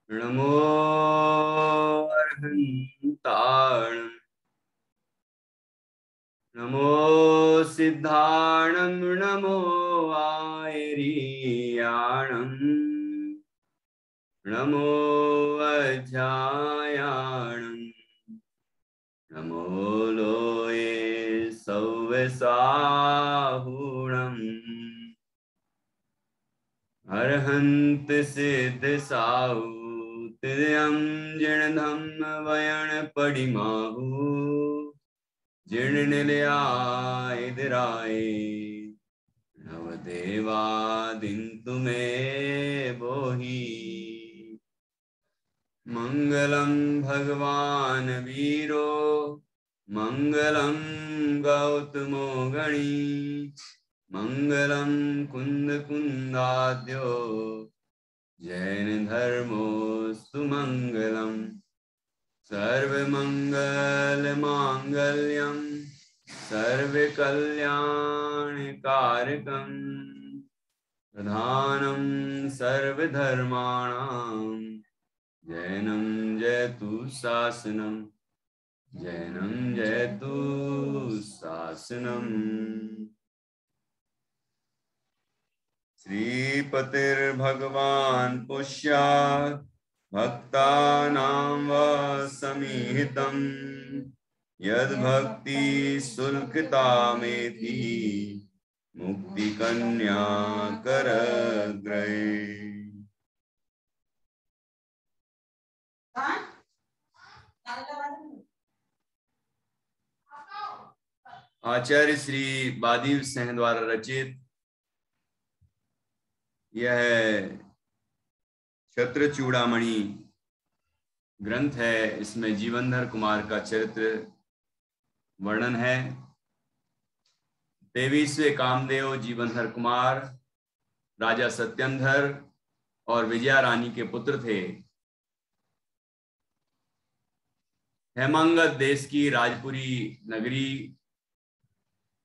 नमो अर्हन्ताणं नमो सिद्धाणं नमो आयर्याणं नमो अध्यायाणं नमो लोये सौवसाहुणम् अर्हन्त सिद्ध साहु तिर्यं जिणधम्म वयण पडिमाहु जीर्ण निलयाय दिराय नवदेवादिन तुम्हें बोही मंगलम भगवान वीरो मंगलम गौतमो गणी मंगलम कुंद कुंदाद्यो जैन धर्मोस्तु मंगलम सर्वमंगल मांगल्यम सर्वकल्याणकारकं प्रधानं सर्वधर्माणां जैनं जयतु शासनं जैनं जयतु शासनम्। श्रीपतिर्भगवान् पुष्यात् भक्तानां वसमीहितम् यद्भक्ति शुल्कतामेति मुक्ति कन्या करग्रहे। आचार्य श्री बादीव सिंह द्वारा रचित यह क्षत्र चूड़ामणि ग्रंथ है। इसमें जीवनधर कुमार का चरित्र वर्णन है। 23वें कामदेव जीवनधर कुमार राजा सत्यंधर और विजया रानी के पुत्र थे। हेमांगत देश की राजपुरी नगरी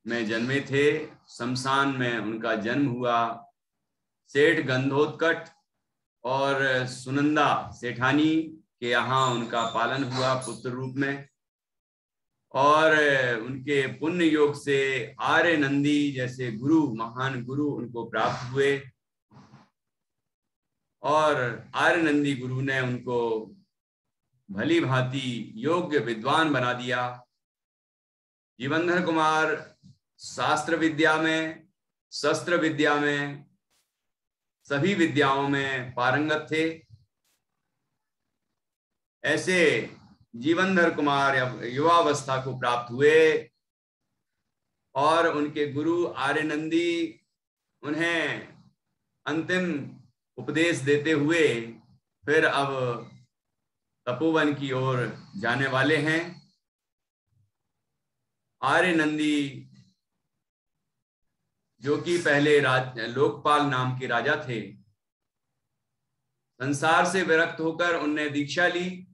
में जन्मे थे। शमशान में उनका जन्म हुआ। सेठ गंधोत्कट और सुनंदा सेठानी के यहाँ उनका पालन हुआ पुत्र रूप में, और उनके पुण्य योग से आर्य नंदी जैसे गुरु, महान गुरु उनको प्राप्त हुए, और आर्य नंदी गुरु ने उनको भली भांति योग्य विद्वान बना दिया। जीवनधर कुमार शास्त्र विद्या में, शस्त्र विद्या में, सभी विद्याओं में पारंगत थे। ऐसे जीवनधर कुमार युवावस्था को प्राप्त हुए और उनके गुरु आर्यनंदी उन्हें अंतिम उपदेश देते हुए फिर अब तपोवन की ओर जाने वाले हैं। आर्यनंदी जो कि पहले लोकपाल नाम के राजा थे, संसार से विरक्त होकर उनने दीक्षा ली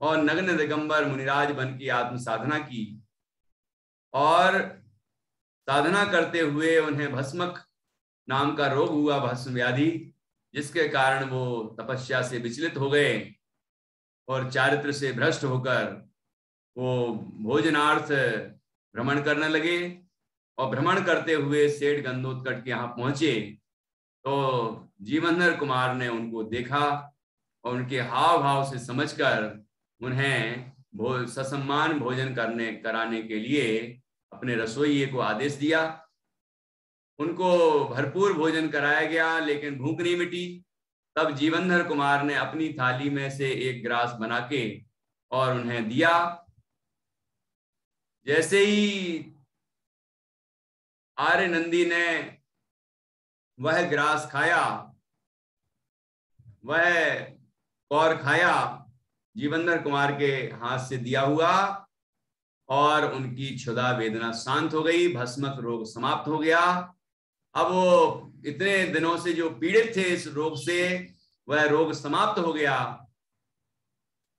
और नग्न दिगंबर मुनिराज बन की आत्म साधना की, और साधना करते हुए उन्हें भस्मक नाम का रोग हुआ, भस्म व्याधि, जिसके कारण वो तपस्या से विचलित हो गए और चारित्र से भ्रष्ट होकर वो भोजनार्थ भ्रमण करने लगे। और भ्रमण करते हुए सेठ गंधोत्कट के यहाँ पहुंचे तो जीवनधर कुमार ने उनको देखा और उनके हाव भाव से समझकर उन्हें ससम्मान भोजन कराने के लिए अपने रसोइये को आदेश दिया। उनको भरपूर भोजन कराया गया, लेकिन भूख नहीं मिटी। तब जीवनधर कुमार ने अपनी थाली में से एक ग्रास बना के और उन्हें दिया। जैसे ही आर्य नंदी ने वह ग्रास खाया, वह कौर खाया जीवनधर कुमार के हाथ से दिया हुआ, और उनकी क्षुधा वेदना शांत हो गई, भस्मक रोग समाप्त हो गया। अब वो इतने दिनों से जो पीड़ित थे इस रोग से, वह रोग समाप्त हो गया।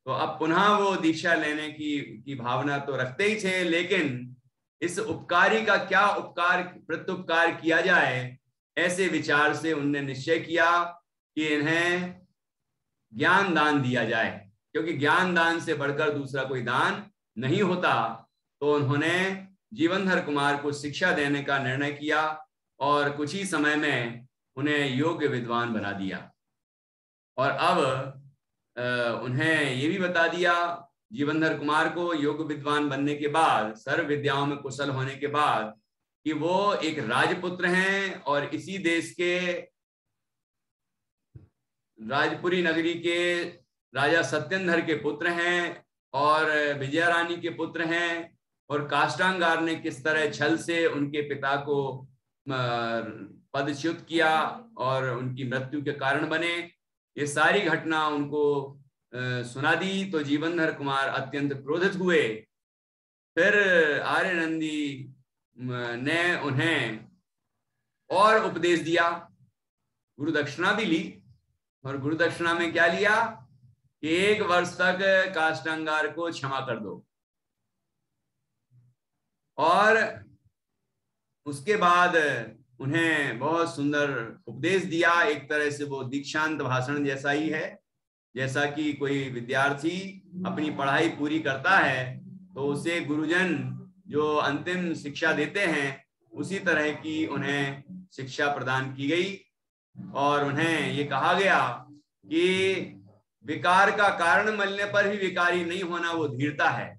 तो अब पुनः वो दीक्षा लेने की भावना तो रखते ही थे, लेकिन इस उपकारी का क्या उपकार प्रत्युपकार किया जाए, ऐसे विचार से उनने निश्चय किया कि इन्हें ज्ञान दान दिया जाए, क्योंकि ज्ञान दान से बढ़कर दूसरा कोई दान नहीं होता। तो उन्होंने जीवनधर कुमार को शिक्षा देने का निर्णय किया और कुछ ही समय में उन्हें योग्य विद्वान बना दिया। और अब उन्हें ये भी बता दिया जीवनधर कुमार को, योग्य विद्वान बनने के बाद, सर्व विद्याओं में कुशल होने के बाद, कि वो एक राजपुत्र हैं और इसी देश के राजपुरी नगरी के राजा सत्येंद्र के पुत्र हैं और विजया रानी के पुत्र हैं। और काष्टांगार ने किस तरह छल से उनके पिता को पदच्युत किया और उनकी मृत्यु के कारण बने, ये सारी घटना उनको सुना दी। तो जीवनधर कुमार अत्यंत क्रोधित हुए। फिर आर्य नंदी ने उन्हें और उपदेश दिया, गुरु दक्षिणा भी ली। और गुरु दक्षिणा में क्या लिया कि 1 वर्ष तक काष्टांगार को क्षमा कर दो। और उसके बाद उन्हें बहुत सुंदर उपदेश दिया। एक तरह से वो दीक्षांत भाषण जैसा ही है, जैसा कि कोई विद्यार्थी अपनी पढ़ाई पूरी करता है तो उसे गुरुजन जो अंतिम शिक्षा देते हैं, उसी तरह की उन्हें शिक्षा प्रदान की गई। और उन्हें ये कहा गया कि विकार का कारण मिलने पर भी विकारी नहीं होना वो धीरता है।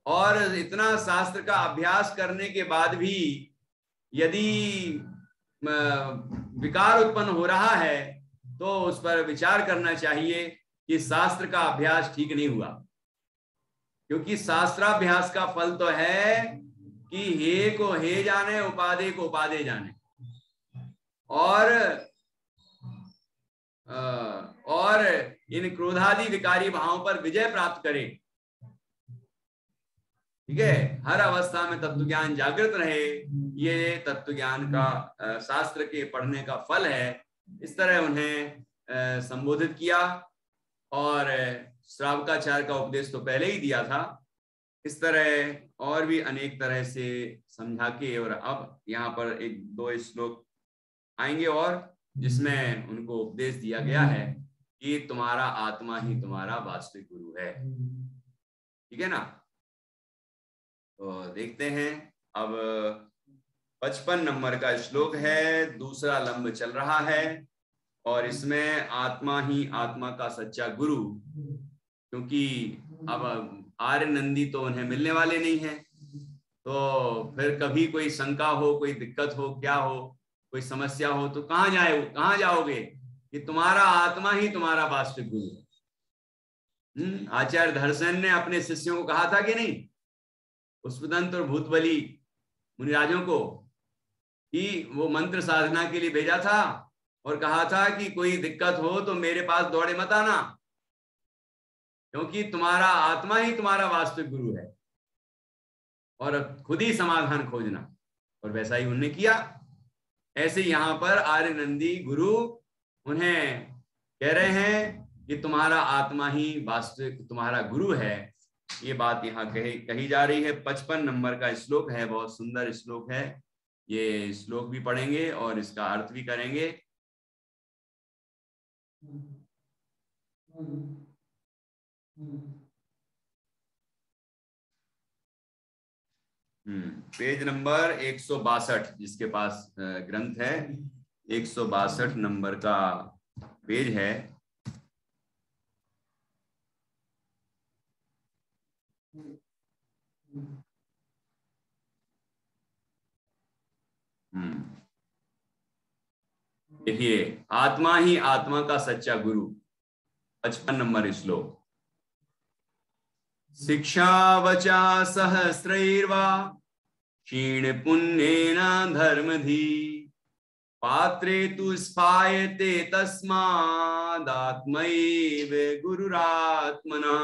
और इतना शास्त्र का अभ्यास करने के बाद भी यदि विकार उत्पन्न हो रहा है तो उस पर विचार करना चाहिए कि शास्त्र का अभ्यास ठीक नहीं हुआ, क्योंकि शास्त्राभ्यास का फल तो है कि हे को हे जाने, उपाधे को उपाधे जाने, और इन क्रोधादि विकारी भावों पर विजय प्राप्त करे। ठीक है, हर अवस्था में तत्व ज्ञान जागृत रहे, ये तत्व ज्ञान का शास्त्र के पढ़ने का फल है। इस तरह उन्हें संबोधित किया। और श्रावकाचार्य का उपदेश तो पहले ही दिया था। इस तरह और भी अनेक तरह से समझा के, और अब यहाँ पर 1-2 श्लोक आएंगे और जिसमें उनको उपदेश दिया गया है कि तुम्हारा आत्मा ही तुम्हारा वास्तविक गुरु है। ठीक है ना। तो देखते हैं अब 55 नंबर का श्लोक है, दूसरा लंब चल रहा है। और इसमें आत्मा ही आत्मा का सच्चा गुरु, क्योंकि अब आर्य नंदी तो उन्हें मिलने वाले नहीं है, तो फिर कभी कोई शंका हो, कोई दिक्कत हो, क्या हो, कोई समस्या हो तो कहाँ जाओगे कि तुम्हारा आत्मा ही तुम्हारा वास्तविक गुरु है। आचार्य धर्मसेन ने अपने शिष्यों को कहा था कि नहीं, पुष्पदंत और भूतबली मुनिराजों को, कि वो मंत्र साधना के लिए भेजा था और कहा था कि कोई दिक्कत हो तो मेरे पास दौड़े मत आना, क्योंकि तुम्हारा आत्मा ही तुम्हारा वास्तविक गुरु है और खुद ही समाधान खोजना। और वैसा ही उन्होंने किया। ऐसे यहाँ पर आर्य नंदी गुरु उन्हें कह रहे हैं कि तुम्हारा आत्मा ही वास्तविक तुम्हारा गुरु है। ये बात यहाँ कही जा रही है। 55 नंबर का श्लोक है, बहुत सुंदर श्लोक है। ये श्लोक भी पढ़ेंगे और इसका अर्थ भी करेंगे। पेज नंबर 162, जिसके पास ग्रंथ है 162 नंबर का पेज है। देखिए, आत्मा ही आत्मा का सच्चा गुरु, 55 नंबर श्लोक। शिक्षा वचा सहस्रैर्वा क्षीण पुण्येन धर्मधी पात्रे तु स्फायते तस्मादात्मैव गुरुरात्मना।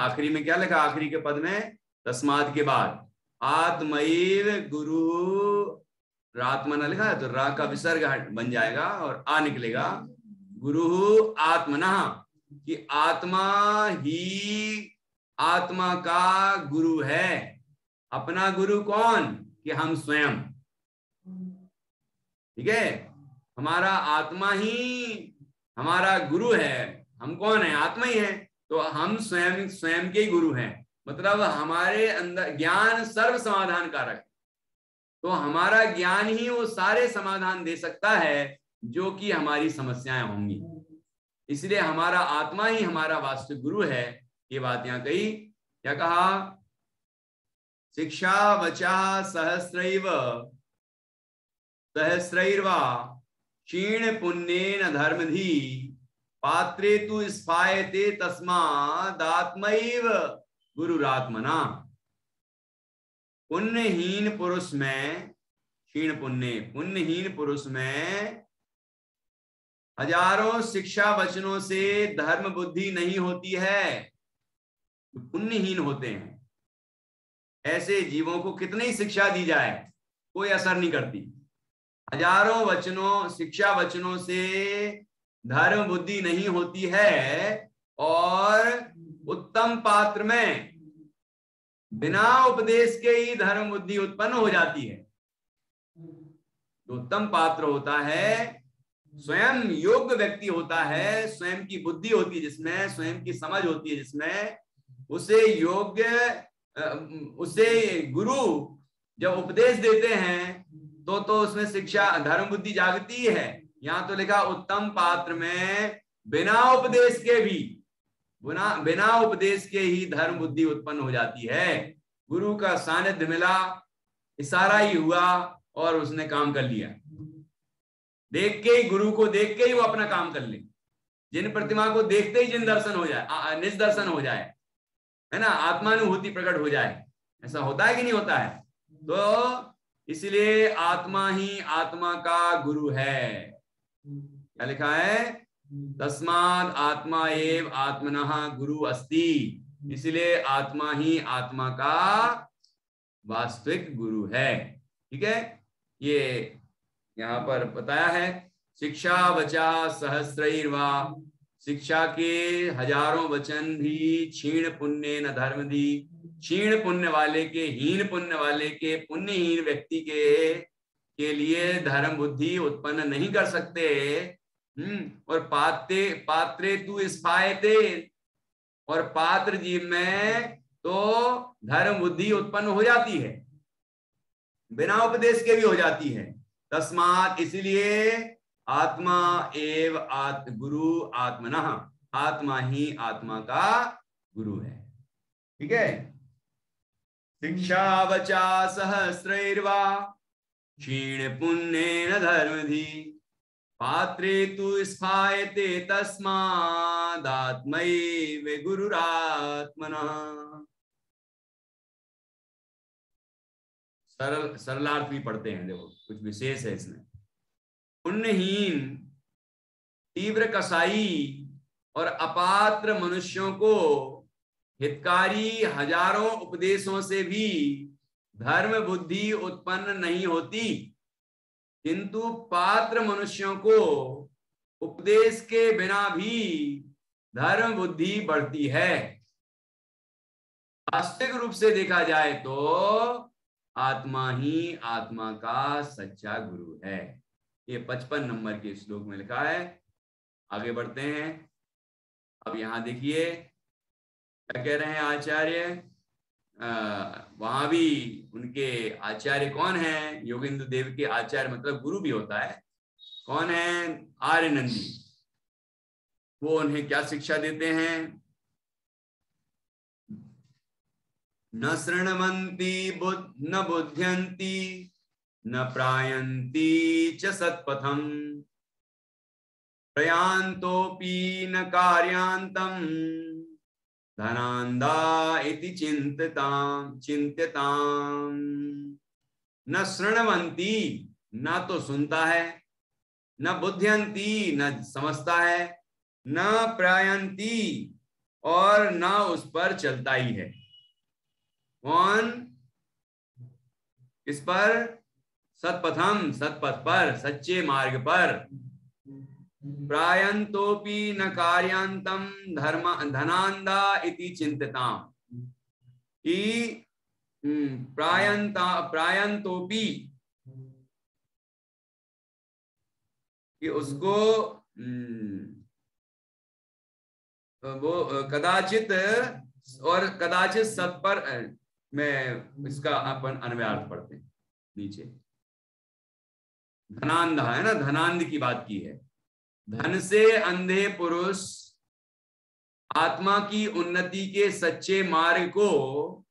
आखिरी में क्या लिखा, आखिरी के पद में तस्माद के बाद आत्मैव गुरु रात्मना लिखा है, तो रा का विसर्ग बन जाएगा और आ निकलेगा। गुरु आत्मना, कि आत्मा ही आत्मा का गुरु है। अपना गुरु कौन? कि हम स्वयं। ठीक है, हमारा आत्मा ही हमारा गुरु है। हम कौन है? आत्मा ही है। तो हम स्वयं स्वयं के ही गुरु हैं। मतलब हमारे अंदर ज्ञान सर्व समाधान कारक। तो हमारा ज्ञान ही वो सारे समाधान दे सकता है जो कि हमारी समस्याएं होंगी। इसलिए हमारा आत्मा ही हमारा वास्तविक गुरु है। ये बात यहाँ कही। क्या कहा? शिक्षा वचा सहस्रैव सहस्रैर्वा क्षीण पुण्येन धर्मधि पात्रे तु स्फायते तस्मादात्मैव गुरुरात्मना। पुण्यहीन पुरुष में पुण्यहीन पुरुष में हजारों शिक्षा वचनों से धर्म बुद्धि नहीं होती है। पुण्यहीन होते हैं ऐसे जीवों को कितनी ही शिक्षा दी जाए कोई असर नहीं करती। हजारों वचनों शिक्षा वचनों से धर्म बुद्धि नहीं होती है, और उत्तम पात्र में बिना उपदेश के ही धर्म बुद्धि उत्पन्न हो जाती है। जो उत्तम पात्र होता है स्वयं योग्य व्यक्ति होता है, स्वयं की बुद्धि होती है जिसमें, स्वयं की समझ होती है जिसमें, उसे योग्य उसे गुरु जब उपदेश देते हैं तो उसमें शिक्षा धर्म बुद्धि जागती है। यहाँ तो लिखा उत्तम पात्र में बिना उपदेश के भी बिना उपदेश के ही धर्म बुद्धि उत्पन्न हो जाती है। गुरु का सानिध्य मिला, इशारा ही हुआ और उसने काम कर लिया। देख के ही, गुरु को देख के ही वो अपना काम कर ले। जिन प्रतिमा को देखते ही जिन दर्शन हो जाए, निज दर्शन हो जाए, है ना, आत्मानुभूति प्रकट हो जाए। ऐसा होता है कि नहीं होता है? तो इसलिए आत्मा ही आत्मा का गुरु है। क्या लिखा है? तस्माद आत्मा एव आत्मनः गुरु अस्ति। इसलिए आत्मा ही आत्मा का वास्तविक गुरु है। ठीक है, ये यहाँ पर बताया है। शिक्षा वचा सहस्रैर्वा, शिक्षा के हजारों वचन भी क्षीण पुण्य न धर्म दी। क्षीण पुण्य वाले के, हीन पुण्य वाले के, पुण्यहीन व्यक्ति के लिए धर्म बुद्धि उत्पन्न नहीं कर सकते। और पात्रे तु स्फायते, और पात्र जीव में तो धर्म बुद्धि उत्पन्न हो जाती है, बिना उपदेश के भी हो जाती है। तस्मात, इसलिए आत्मा एव गुरु आत्मनः, आत्मा ही आत्मा का गुरु है। ठीक है, शिक्षा वचा सहस्रैर्वा क्षीण पुण्येन धर्मधि पात्रे तु स्फायते तस्मादात्मैव गुरुरात्मनः। सरलार्थ भी पढ़ते हैं, देखो कुछ विशेष है इसमें। पुण्यहीन, तीव्र कसाई और अपात्र मनुष्यों को हितकारी हजारों उपदेशों से भी धर्म बुद्धि उत्पन्न नहीं होती, किंतु पात्र मनुष्यों को उपदेश के बिना भी धर्म बुद्धि बढ़ती है। वास्तविक रूप से देखा जाए तो आत्मा ही आत्मा का सच्चा गुरु है। ये 55 नंबर के श्लोक में लिखा है। आगे बढ़ते हैं। अब यहां देखिए क्या कह रहे हैं आचार्य। वहां भी उनके आचार्य कौन है? योगेंद्र देव के आचार्य, मतलब गुरु भी होता है। कौन है? आर्य नंदी। वो उन्हें क्या शिक्षा देते हैं? न शृण्वन्ति न बुध्यन्ति न प्रायन्ति च सत्पथम् प्रयान्तोऽपि न कार्यान्तम् धनान्दा इति चिन्त्यताम्। न शृण्वन्ति, न तो सुनता है, न बुध्यन्ति, न समझता है, न प्रायन्ति, और न उस पर चलता ही है। कौन? इस पर? सत्पथम, सत्पथ पर, सच्चे मार्ग पर। प्रायन्तोपि न कार्यान्तम धनान्दा इति चिंतताम, कि प्रायंतोपी, कि उसको वो कदाचित और कदाचित सत्पर में इसका अपन अन्वयार्थ पढ़ते हैं नीचे। धनांध है ना, धनांध की बात की है। धन से अंधे पुरुष आत्मा की उन्नति के सच्चे मार्ग को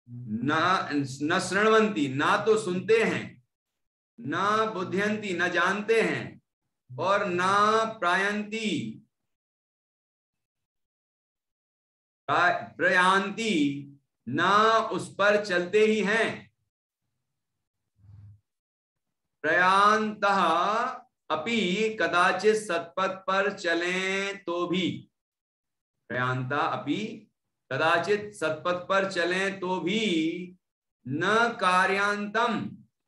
न श्रृण्वन्ति, ना तो सुनते हैं, न बुद्धियंती, न जानते हैं, और न प्रायंती प्रयांति, ना उस पर चलते ही हैं। प्रयांतः अपि कदाचित सत्पथ पर चलें तो भी, प्रयांता अपि कदाचित सत्पथ पर चलें तो भी, न कार्यांतम,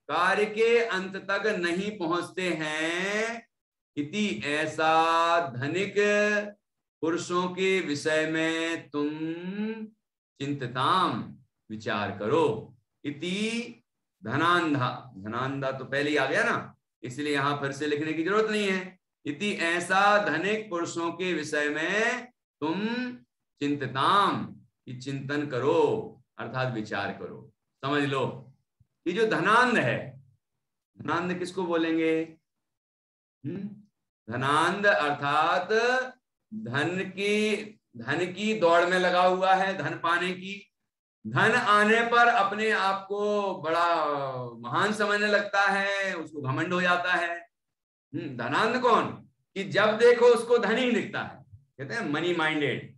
कार्य के अंत तक नहीं पहुंचते हैं। इति, ऐसा धनिक पुरुषों के विषय में तुम चिंतताम, विचार करो। इति धनांधा, धनांधा तो पहले ही आ गया ना, इसलिए यहां फिर से लिखने की जरूरत नहीं है। इति, ऐसा धनिक पुरुषों के विषय में तुम चिंतताम, कि चिंतन करो, अर्थात विचार करो। समझ लो, ये जो धनांध है, धनांध किसको बोलेंगे? धनांध अर्थात धन की दौड़ में लगा हुआ है, धन पाने की। धन आने पर अपने आप को बड़ा महान समझने लगता है, उसको घमंड हो जाता है। धनांध कौन? कि जब देखो उसको धन ही दिखता है, कहते हैं मनी माइंडेड।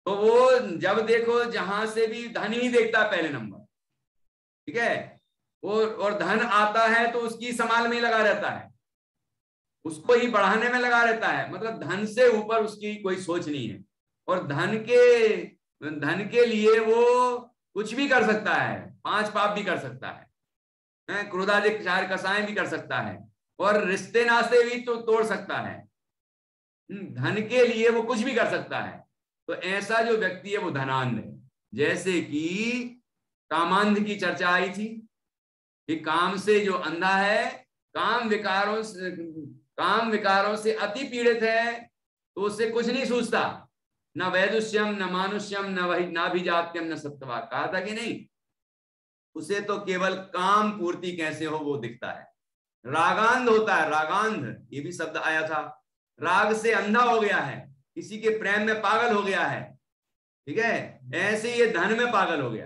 तो वो जब देखो जहां से भी धन ही देखता है पहले नंबर, ठीक है। और धन आता है तो उसकी संभाल में ही लगा रहता है, उसको ही बढ़ाने में लगा रहता है। मतलब धन से ऊपर उसकी कोई सोच नहीं है। और धन के लिए वो कुछ भी कर सकता है, 5 पाप भी कर सकता है, क्रोधाधिक 4 कसाएं भी कर सकता है, और रिश्ते नाते भी तो तोड़ सकता है। धन के लिए वो कुछ भी कर सकता है। तो ऐसा जो व्यक्ति है वो धनांध है। जैसे कि कामांध की चर्चा आई थी कि काम से जो अंधा है, काम विकारों से अति पीड़ित है, तो उससे कुछ नहीं सूझता, न वैदुष्यम, न मानुष्यम, न भी जात्यम, न सत्वा। कहा था कि नहीं? उसे तो केवल काम पूर्ति कैसे हो वो दिखता है। रागांध होता है, रागांध, ये भी शब्द आया था। राग से अंधा हो गया है, किसी के प्रेम में पागल हो गया है, ठीक है। ऐसे ये धन में पागल हो गया,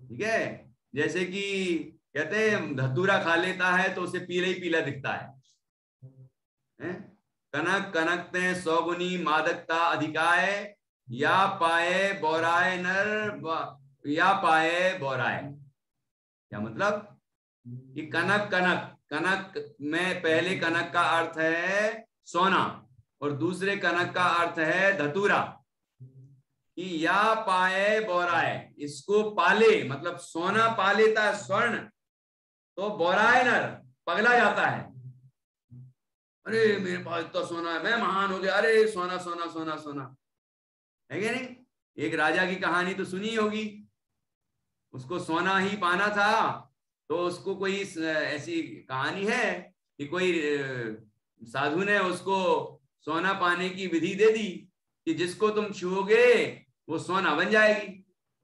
ठीक है। जैसे कि कहते हैं धतूरा खा लेता है तो उसे पीला ही पीला दिखता है। कनक कनकते 100 गुनी मादकता अधिकाय, या पाए बोराए नर, या पाए बोराए। क्या मतलब? कि कनक में पहले कनक का अर्थ है सोना, और दूसरे कनक का अर्थ है धतूरा। कि या पाए बोराए, इसको पाले, मतलब सोना पा लेता है स्वर्ण, तो बोराए नर, पगला जाता है। अरे मेरे पास तो सोना है, मैं महान हो गया, अरे सोना सोना सोना सोना, है क्या नहीं? एक राजा की कहानी तो सुनी होगी, उसको सोना ही पाना था। तो उसको कोई ऐसी कहानी है कि कोई साधु ने उसको सोना पाने की विधि दे दी कि जिसको तुम छुओगे वो सोना बन जाएगी।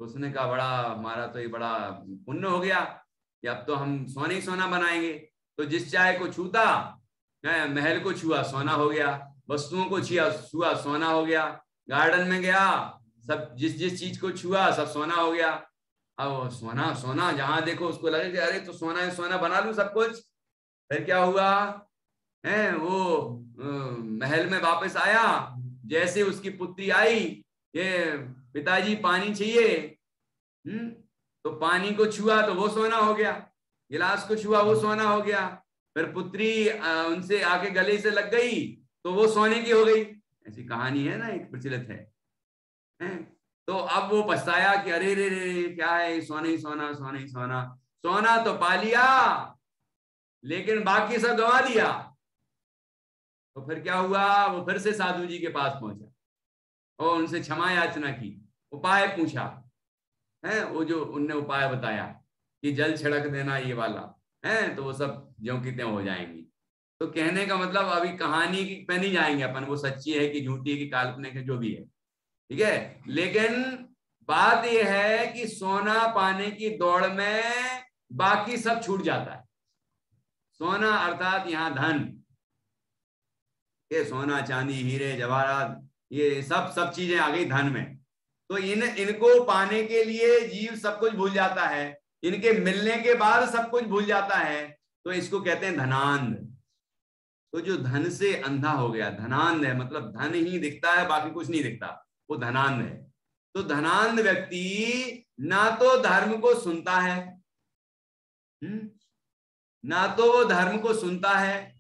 तो उसने कहा बड़ा, हमारा तो ये बड़ा पुण्य हो गया कि अब तो हम सोने ही सोना बनाएंगे। तो जिस चाय को छूता, महल को छुआ सोना हो गया, वस्तुओं को छुआ सोना हो गया, गार्डन में गया, सब जिस चीज को छुआ सब सोना हो गया। अब सोना सोना जहां देखो उसको लगे कि अरे तो सोना है, सोना बना लूं सब कुछ। फिर क्या हुआ है, वो महल में वापस आया। जैसे उसकी पुत्री आई, ये पिताजी पानी चाहिए, तो पानी को छुआ तो वो सोना हो गया, गिलास को छुआ वो सोना हो गया। फिर पुत्री उनसे आके गले से लग गई तो वो सोने की हो गई। ऐसी कहानी है ना, एक प्रचलित है। तो अब वो पछताया कि अरे रे रे क्या है, सोना ही सोना, सोना ही सोना। सोना तो पा लिया लेकिन बाकी सब गवा दिया। तो फिर क्या हुआ, वो फिर से साधु जी के पास पहुंचा। और उनसे क्षमा याचना की, उपाय पूछा है, वो जो उनने उपाय बताया कि जल छिड़क देना ये वाला है, तो वो सब ज्यों की त्यों हो जाएंगी। तो कहने का मतलब अभी कहानी पे नहीं जाएंगे अपन, वो सच्ची है कि झूठी है कि काल्पनिक है, जो भी है, ठीक है। लेकिन बात यह है कि सोना पाने की दौड़ में बाकी सब छूट जाता है। सोना अर्थात यहाँ धन, ये सोना चांदी हीरे जवाहरात ये सब सब चीजें आ गई धन में। तो इनको पाने के लिए जीव सब कुछ भूल जाता है, इनके मिलने के बाद सब कुछ भूल जाता है, तो इसको कहते हैं धनांध। तो जो धन से अंधा हो गया धनांध है, मतलब धन ही दिखता है बाकी कुछ नहीं दिखता, वो धनांध है। तो धनांध व्यक्ति ना तो धर्म को सुनता है, ना तो वो धर्म को सुनता है,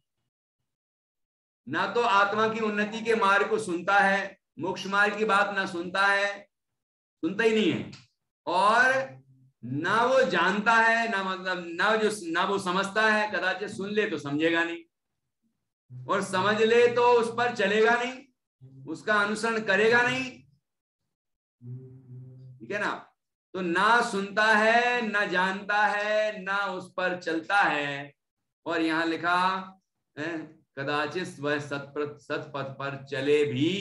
ना तो आत्मा की उन्नति के मार्ग को सुनता है, मोक्ष मार्ग की बात ना सुनता है, सुनता ही नहीं है, और ना वो जानता है, ना मतलब ना वो समझता है, कदाचित सुन ले तो समझेगा नहीं, और समझ ले तो उस पर चलेगा नहीं, उसका अनुसरण करेगा नहीं, ठीक है ना। तो ना सुनता है, ना जानता है, ना उस पर चलता है। और यहां लिखा कदाचित वह सतपथ पर चले भी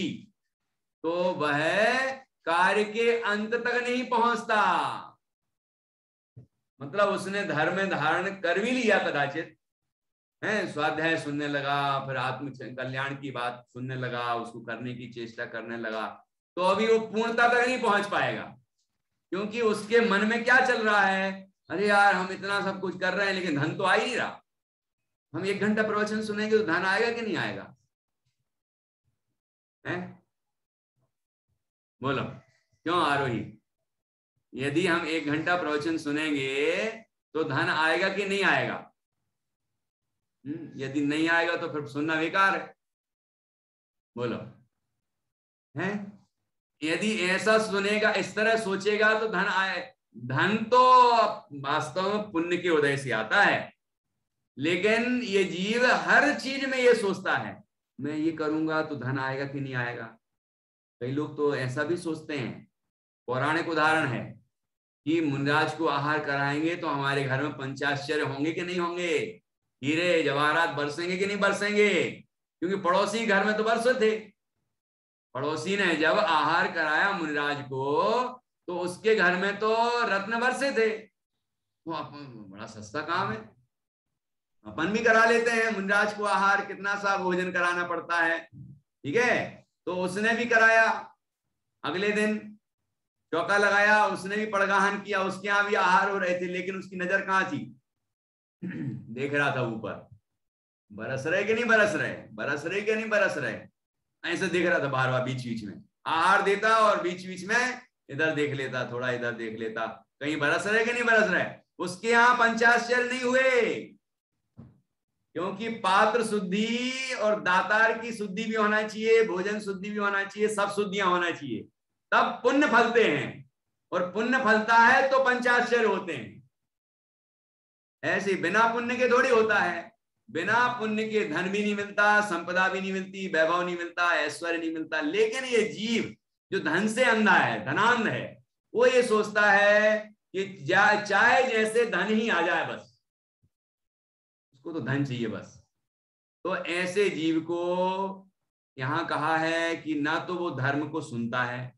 तो वह कार्य के अंत तक नहीं पहुंचता। मतलब उसने धर्म धारण कर भी लिया कदाचित है, स्वाध्याय सुनने लगा, फिर आत्म कल्याण की बात सुनने लगा, उसको करने की चेष्टा करने लगा, तो अभी वो पूर्णता तक नहीं पहुंच पाएगा, क्योंकि उसके मन में क्या चल रहा है, अरे यार हम इतना सब कुछ कर रहे हैं लेकिन धन तो आ ही नहीं रहा। हम 1 घंटा प्रवचन सुनेंगे तो धन आएगा कि नहीं आएगा, है? बोलो क्यों आरोही? यदि हम 1 घंटा प्रवचन सुनेंगे तो धन आएगा कि नहीं आएगा? यदि नहीं आएगा तो फिर सुनना बेकार है। बोलो, है? यदि ऐसा सुनेगा, इस तरह सोचेगा तो धन आए। धन तो वास्तव में पुण्य के उदय से आता है, लेकिन ये जीव हर चीज में ये सोचता है मैं ये करूंगा तो धन आएगा कि नहीं आएगा। कई लोग तो ऐसा भी सोचते हैं, पौराणिक उदाहरण है कि मुनिराज को आहार कराएंगे तो हमारे घर में पंचाश्चर्य होंगे कि नहीं होंगे, हीरे जवाहरात बरसेंगे कि नहीं बरसेंगे, क्योंकि पड़ोसी घर में तो बरसे थे। पड़ोसी ने जब आहार कराया मुनिराज को तो उसके घर में तो रत्न बरसे थे। तो बड़ा सस्ता काम है, अपन भी करा लेते हैं मुनिराज को आहार, कितना सा भोजन कराना पड़ता है, ठीक है। तो उसने भी कराया, अगले दिन चौका लगाया, उसने भी पड़गाहन किया, उसके यहाँ भी आहार हो रहे थे, लेकिन उसकी नजर कहाँ थी? देख रहा था ऊपर, बरस रहे कि नहीं बरस रहे, बरस रहे कि नहीं बरस रहे, ऐसे देख रहा था बार बार, बीच बीच में आहार देता और बीच बीच में इधर देख लेता, थोड़ा इधर देख लेता, कहीं बरस रहे कि नहीं बरस रहे। उसके यहाँ पंचाश्चर्य नहीं हुए, क्योंकि पात्र शुद्धि और दातार की शुद्धि भी होना चाहिए, भोजन शुद्धि भी होना चाहिए, सब शुद्धियां होना चाहिए, तब पुण्य फलते हैं, और पुण्य फलता है तो पंचाश्चर्य होते हैं। ऐसे बिना पुण्य के थोड़ी होता है, बिना पुण्य के धन भी नहीं मिलता, संपदा भी नहीं मिलती, वैभव नहीं मिलता, ऐश्वर्य नहीं मिलता। लेकिन ये जीव जो धन से अंधा है, धनांध है, वो ये सोचता है कि चाहे जैसे धन ही आ जाए बस, उसको तो धन चाहिए बस। तो ऐसे जीव को यहां कहा है कि ना तो वो धर्म को सुनता है,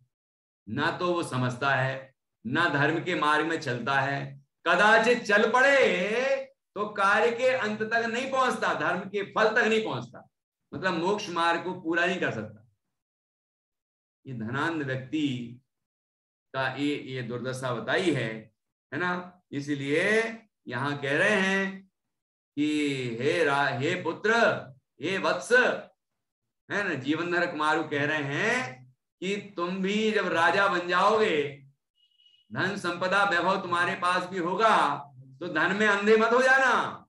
ना तो वो समझता है, ना धर्म के मार्ग में चलता है, कदाचित चल पड़े तो कार्य के अंत तक नहीं पहुंचता, धर्म के फल तक नहीं पहुंचता, मतलब मोक्ष मार्ग को पूरा नहीं कर सकता। ये धनांध व्यक्ति का ये दुर्दशा बताई है ना। इसलिए यहां कह रहे हैं कि हे पुत्र, हे वत्स, है ना, जीवनधर कुमार कह रहे हैं कि तुम भी जब राजा बन जाओगे, धन संपदा वैभव तुम्हारे पास भी होगा, तो धन में अंधे मत हो जाना,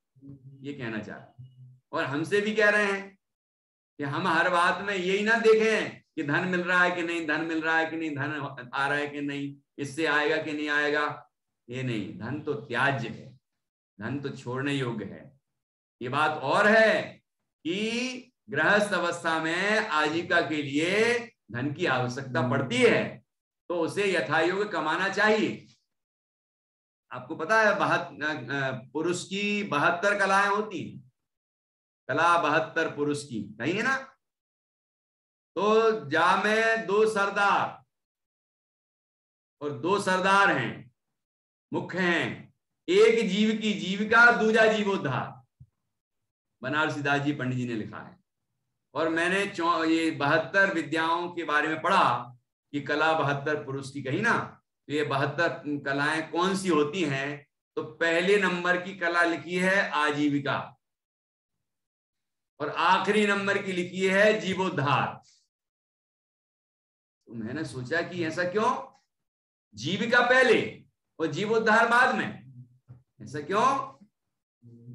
ये कहना चाह रहे। और हमसे भी कह रहे हैं कि हम हर बात में यही ना देखें कि धन मिल रहा है कि नहीं, धन मिल रहा है कि नहीं, धन आ रहा है कि नहीं, इससे आएगा कि नहीं आएगा, ये नहीं। धन तो त्याज्य है, धन तो छोड़ने योग्य है। ये बात और है कि गृहस्थ अवस्था में आजीविका के लिए धन की आवश्यकता पड़ती है तो उसे यथायोग्य कमाना चाहिए। आपको पता है पुरुष की 72 कलाएं होती हैं, कला 72 पुरुष की नहीं है ना। तो जा में 2 सरदार और 2 सरदार हैं, मुख्य हैं, एक जीव की जीविका, दूजा जीवोद्धार, बनारसी दास जी पंडित जी ने लिखा है। और मैंने ये 72 विद्याओं के बारे में पढ़ा कि कला 72 पुरुष की कही ना, तो ये 72 कलाएं कौन सी होती हैं? तो पहले नंबर की कला लिखी है आजीविका और आखिरी नंबर की लिखी है जीवोद्धार। तो मैंने सोचा कि ऐसा क्यों, जीविका पहले और जीवोद्धार बाद में, ऐसा क्यों?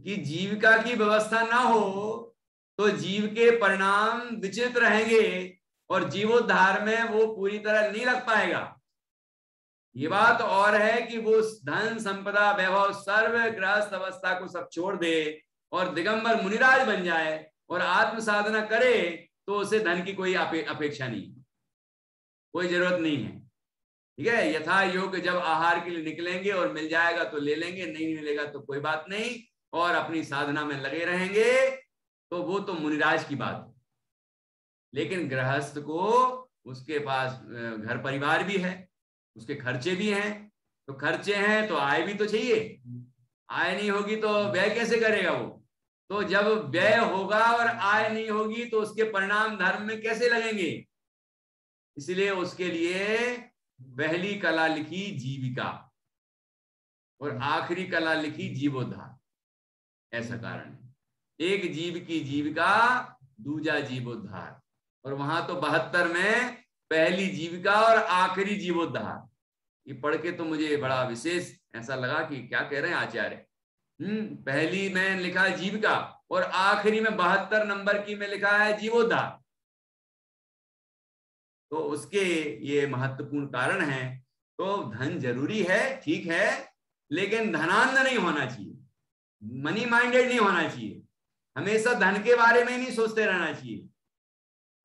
कि जीविका की व्यवस्था ना हो तो जीव के परिणाम विचित्र रहेंगे और जीवोद्धार में वो पूरी तरह नहीं लग पाएगा। ये बात और है कि वो धन संपदा वैभव सर्व गृहस्थ अवस्था को सब छोड़ दे और दिगंबर मुनिराज बन जाए और आत्म साधना करे, तो उसे धन की कोई अपेक्षा नहीं, कोई जरूरत नहीं है। ठीक है, यथा योग्य जब आहार के लिए निकलेंगे और मिल जाएगा तो ले लेंगे, नहीं मिलेगा तो कोई बात नहीं, और अपनी साधना में लगे रहेंगे, तो वो तो मुनिराज की बात है। लेकिन गृहस्थ को उसके पास घर परिवार भी है, उसके खर्चे भी हैं, तो खर्चे हैं तो आय भी तो चाहिए, आय नहीं होगी तो व्यय कैसे करेगा वो? तो जब व्यय होगा और आय नहीं होगी तो उसके परिणाम धर्म में कैसे लगेंगे? इसलिए उसके लिए पहली कला लिखी जीविका और आखिरी कला लिखी जीवोद्धार। ऐसा कारण है, एक जीव की जीविका, दूजा जीवोद्धार। और वहां तो 72 में पहली जीविका और आखिरी जीवोद्धार। ये पढ़ के तो मुझे बड़ा विशेष ऐसा लगा कि क्या कह रहे हैं आचार्य। पहली में लिखा है जीविका और आखिरी में 72 नंबर की में लिखा है जीवोद्धार। तो उसके ये महत्वपूर्ण कारण है। तो धन जरूरी है, ठीक है, लेकिन धनांध नहीं होना चाहिए, मनी माइंडेड नहीं होना चाहिए, हमेशा धन के बारे में ही नहीं सोचते रहना चाहिए,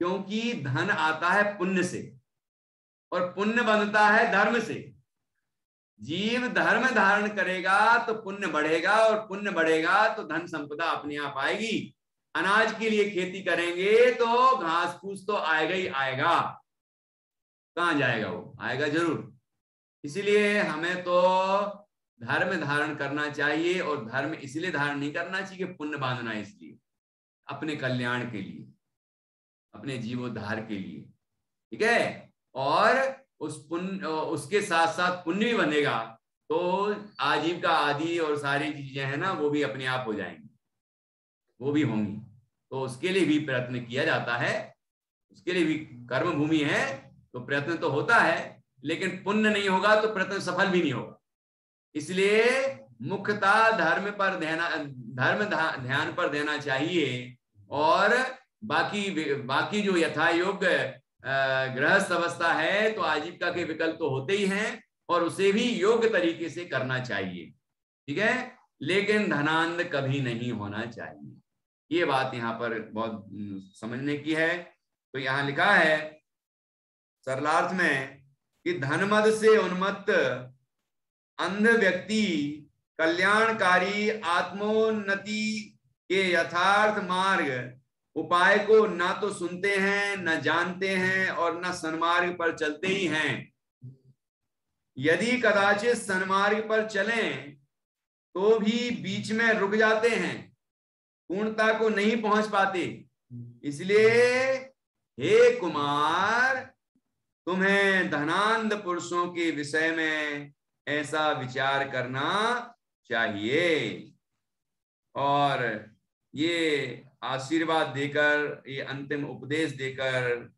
क्योंकि धन आता है पुण्य से और पुण्य बनता है धर्म से। जीव धर्म धारण करेगा तो पुण्य बढ़ेगा और पुण्य बढ़ेगा तो धन संपदा अपने आप आएगी। अनाज के लिए खेती करेंगे तो घास फूस तो आएगा ही आएगा, कहां जाएगा वो? आएगा जरूर। इसीलिए हमें तो धर्म धारण करना चाहिए, और धर्म इसलिए धारण नहीं करना चाहिए कि पुण्य बांधना, इसलिए अपने कल्याण के लिए, अपने जीवोद्धार के लिए। ठीक है, और उस पुण्य, उसके साथ साथ पुण्य भी बनेगा तो आजीविका आदि और सारी चीजें हैं ना, वो भी अपने आप हो जाएंगी, वो भी होंगी। तो उसके लिए भी प्रयत्न किया जाता है, उसके लिए भी कर्म भूमि है, तो प्रयत्न तो होता है, लेकिन पुण्य नहीं होगा तो प्रयत्न सफल भी नहीं होगा। इसलिए मुख्यतः धर्म ध्यान पर देना चाहिए, और बाकी जो यथा योग्य गृहस्थ अवस्था है तो आजीविका के विकल्प तो होते ही हैं, और उसे भी योग्य तरीके से करना चाहिए। ठीक है, लेकिन धनांध कभी नहीं होना चाहिए। ये बात यहाँ पर बहुत समझने की है। तो यहाँ लिखा है सरलार्थ में कि धनमद से उन्मत्त अंध व्यक्ति कल्याणकारी आत्मोन्नति के यथार्थ मार्ग उपाय को ना तो सुनते हैं, न जानते हैं, और न सन्मार्ग पर चलते ही हैं। यदि कदाचित सन्मार्ग पर चलें तो भी बीच में रुक जाते हैं, पूर्णता को नहीं पहुंच पाते। इसलिए हे कुमार, तुम्हें धनांध पुरुषों के विषय में ऐसा विचार करना चाहिए। और ये आशीर्वाद देकर, ये अंतिम उपदेश देकर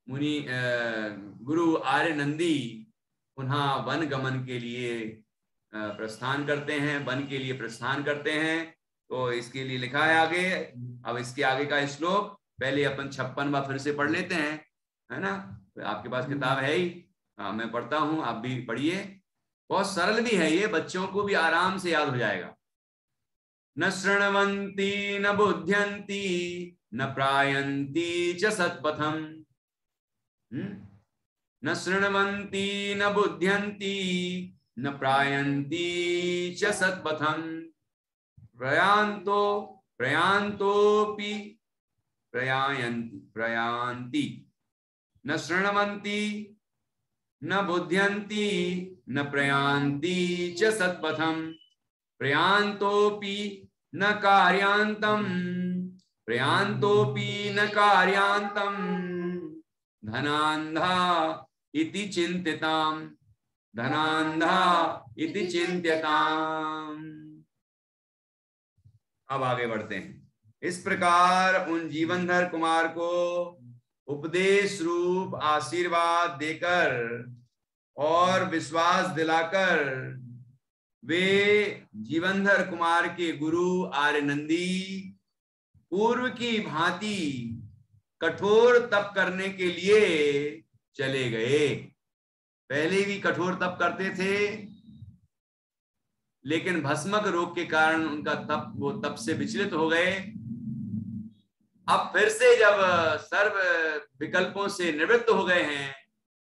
मुनि गुरु आर्य नंदी पुनः वन गमन के लिए प्रस्थान करते हैं, वन के लिए प्रस्थान करते हैं। तो इसके लिए लिखा है आगे, अब इसके आगे का श्लोक पहले अपन 56वां फिर से पढ़ लेते हैं, है ना? तो आपके पास किताब है ही, मैं पढ़ता हूं, आप भी पढ़िए। बहुत सरल भी है ये, बच्चों को भी आराम से याद हो जाएगा। न शृण्वन्ति न बुध्यन्ति न प्रायन्ति च सत्पथम् न शृण्वन्ति न बुध्यन्ति न प्रायन्ति च सत्पथम् प्रयान्तोपि प्रयान्ति न शृण्वन्ति न बुध्यन्ति न प्रयान्ति च सत्पथम् प्रयान्तोपि न कार्यान्तम् धनान्धा इति चिन्त्यताम् अब आगे बढ़ते हैं। इस प्रकार उन जीवनधर कुमार को उपदेश रूप आशीर्वाद देकर और विश्वास दिलाकर वे जीवनधर कुमार के गुरु आर्यनंदी पूर्व की भांति कठोर तप करने के लिए चले गए। पहले भी कठोर तप करते थे, लेकिन भस्मक रोग के कारण उनका वो तप से विचलित हो गए। अब फिर से जब सर्व विकल्पों से निवृत्त हो गए हैं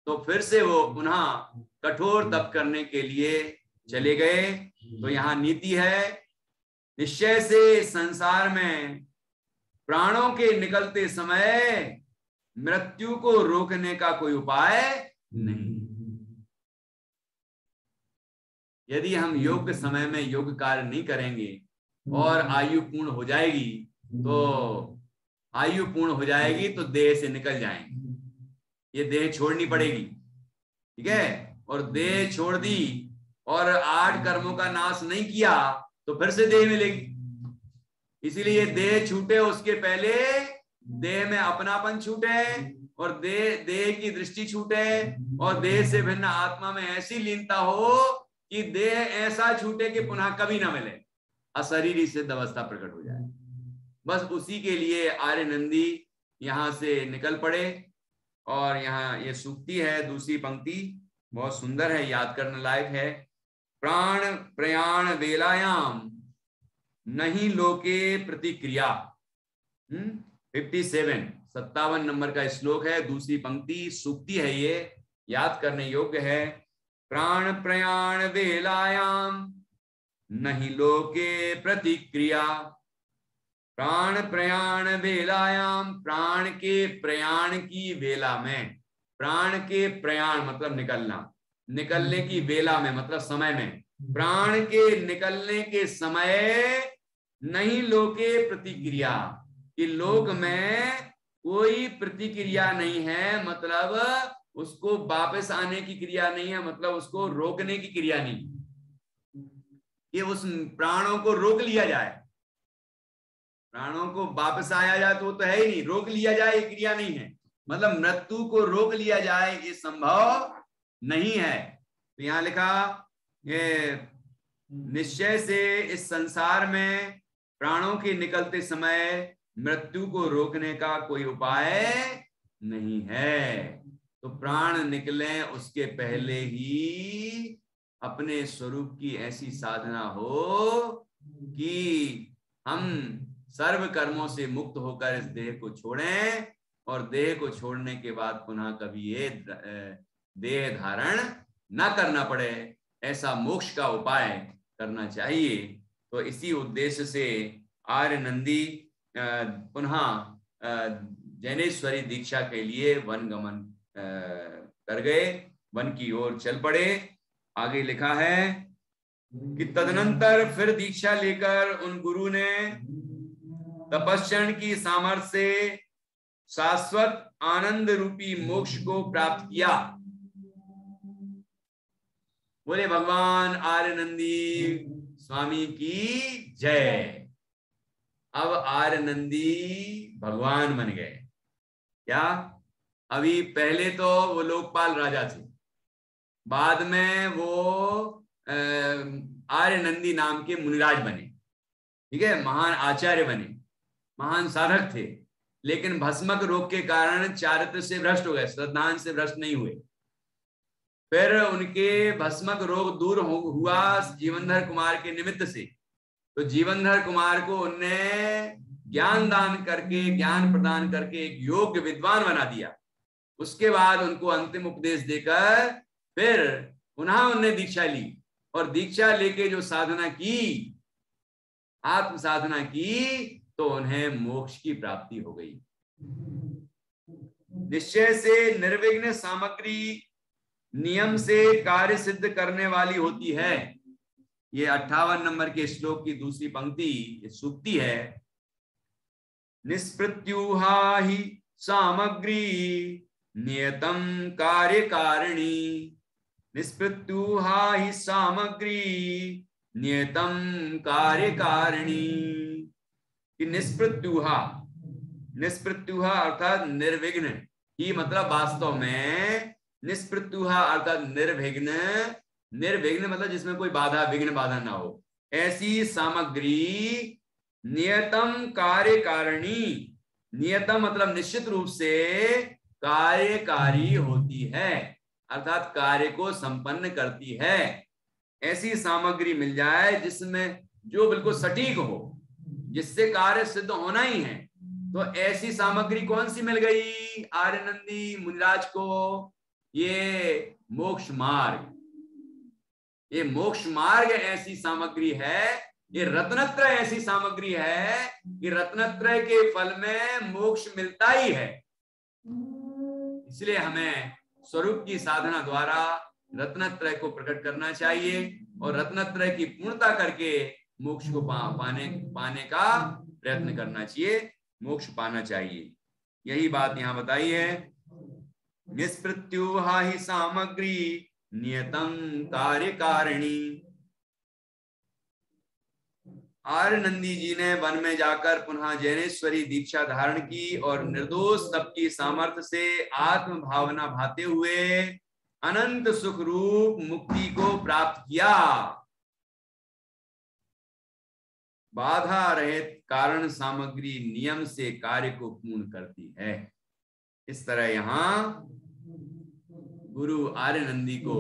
तो फिर से वो पुनः कठोर तप करने के लिए चले गए। तो यहाँ नीति है, निश्चय से संसार में प्राणों के निकलते समय मृत्यु को रोकने का कोई उपाय नहीं। यदि हम योग्य समय में योग्य कार्य नहीं करेंगे और आयु पूर्ण हो जाएगी तो देह से निकल जाएंगे। ये देह छोड़नी पड़ेगी, ठीक है। और देह छोड़ दी और 8 कर्मों का नाश नहीं किया तो फिर से देह मिलेगी। इसीलिए देह छूटे उसके पहले देह में अपनापन छूटे और देह की दृष्टि छूटे और देह से भिन्न आत्मा में ऐसी लीनता हो कि देह ऐसा छूटे कि पुनः कभी ना मिले, अशरीरी सिद्ध अवस्था प्रकट हो जाए। बस उसी के लिए आर्यनंदी यहां से निकल पड़े। और यहाँ ये सूक्ति है, दूसरी पंक्ति बहुत सुंदर है, याद करने लायक है। प्राण प्रयाण वेलायाम नहीं लोके प्रतिक्रिया। 57 नंबर का श्लोक है, दूसरी पंक्ति सूक्ति है, ये याद करने योग्य है। प्राण प्रयाण वेलायाम नहीं लोके प्रतिक्रिया। प्राण प्रयाण वेलायाम, प्राण के प्रयाण की वेला में, प्राण के प्रयाण मतलब निकलना, निकलने की वेला में मतलब समय में, प्राण के निकलने के समय नहीं लोके प्रतिक्रिया, कि लोक में कोई प्रतिक्रिया नहीं है, मतलब उसको वापस आने की क्रिया नहीं है, मतलब उसको रोकने की क्रिया नहीं, ये उस प्राणों को रोक लिया जाए, प्राणों को वापस आया जाए तो है ही नहीं, रोक लिया जाए ये क्रिया नहीं है, मतलब मृत्यु को रोक लिया जाए ये संभव नहीं है। तो यहाँ लिखा ये निश्चय से इस संसार में प्राणों के निकलते समय मृत्यु को रोकने का कोई उपाय नहीं है। तो प्राण निकले उसके पहले ही अपने स्वरूप की ऐसी साधना हो कि हम सर्व कर्मों से मुक्त होकर इस देह को छोड़ें और देह को छोड़ने के बाद पुनः कभी ये देह धारण न करना पड़े, ऐसा मोक्ष का उपाय करना चाहिए। तो इसी उद्देश्य से आर्यनंदी पुनः जैनेश्वरी दीक्षा के लिए वन गमन कर गए, वन की ओर चल पड़े। आगे लिखा है कि तदनंतर फिर दीक्षा लेकर उन गुरु ने तपस्चरण की सामर्थ्य से शाश्वत आनंद रूपी मोक्ष को प्राप्त किया। बोले भगवान आर्यनंदी स्वामी की जय। अब आर्यनंदी भगवान बन गए। क्या? अभी पहले तो वो लोकपाल राजा थे, बाद में वो आर्यनंदी नाम के मुनिराज बने, ठीक है, महान आचार्य बने, महान साधक थे, लेकिन भस्मक रोग के कारण चारित्र से भ्रष्ट हो गए, श्रद्धान से भ्रष्ट नहीं हुए। फिर उनके भस्मक रोग दूर हुआ जीवनधर कुमार के निमित्त से, तो जीवनधर कुमार को उनने ज्ञान दान करके, ज्ञान प्रदान करके एक योग्य विद्वान बना दिया। उसके बाद उनको अंतिम उपदेश देकर फिर पुनः उन्हें दीक्षा ली, और दीक्षा लेके जो साधना की, आत्म साधना की, तो उन्हें मोक्ष की प्राप्ति हो गई। निश्चय से निर्विघ्न सामग्री नियम से कार्य सिद्ध करने वाली होती है। ये 58 नंबर के श्लोक की दूसरी पंक्ति सूक्ति है। निष्प्रत्यूहा ही सामग्री नियतम कार्य कारिणी, निष्प्रत्यूहा ही सामग्री नियतम कार्य कारिणी। कि निष्प्रत्यूहा, निष्प्रत्यूहा अर्थात निर्विघ्न ही, मतलब वास्तव में निष्प्रत्यूहा अर्थात निर्विघ्न, निर्विघ्न मतलब जिसमें कोई बाधा, विघ्न बाधा ना हो, ऐसी सामग्री नियतम कार्य कारिणी, नियतम मतलब निश्चित रूप से कार्यकारी होती है, अर्थात कार्य को संपन्न करती है। ऐसी सामग्री मिल जाए जिसमें जो बिल्कुल सटीक हो, जिससे कार्य सिद्ध होना ही है, तो ऐसी सामग्री कौन सी मिल गई आर्यनंदी मुनिराज को? ये मोक्ष मार्ग, ये मोक्ष मार्ग ऐसी सामग्री है, ये रत्नत्रय ऐसी सामग्री है कि रत्नत्रय के फल में मोक्ष मिलता ही है। इसलिए हमें स्वरूप की साधना द्वारा रत्नत्रय को प्रकट करना चाहिए और रत्नत्रय की पूर्णता करके मोक्ष को पाने का प्रयत्न करना चाहिए, मोक्ष पाना चाहिए। यही बात यहाँ बताई है। निष्प्रत्यूहा ही सामग्री नियतम कार्य कारिणी। आर्यनंदी जी ने वन में जाकर पुनः जैनेश्वरी दीक्षा धारण की और निर्दोष तप की सामर्थ्य से आत्म भावना भाते हुए अनंत सुख रूप मुक्ति को प्राप्त किया। बाधा रहित कारण सामग्री नियम से कार्य को पूर्ण करती है। इस तरह यहाँ गुरु आर्यनंदी को,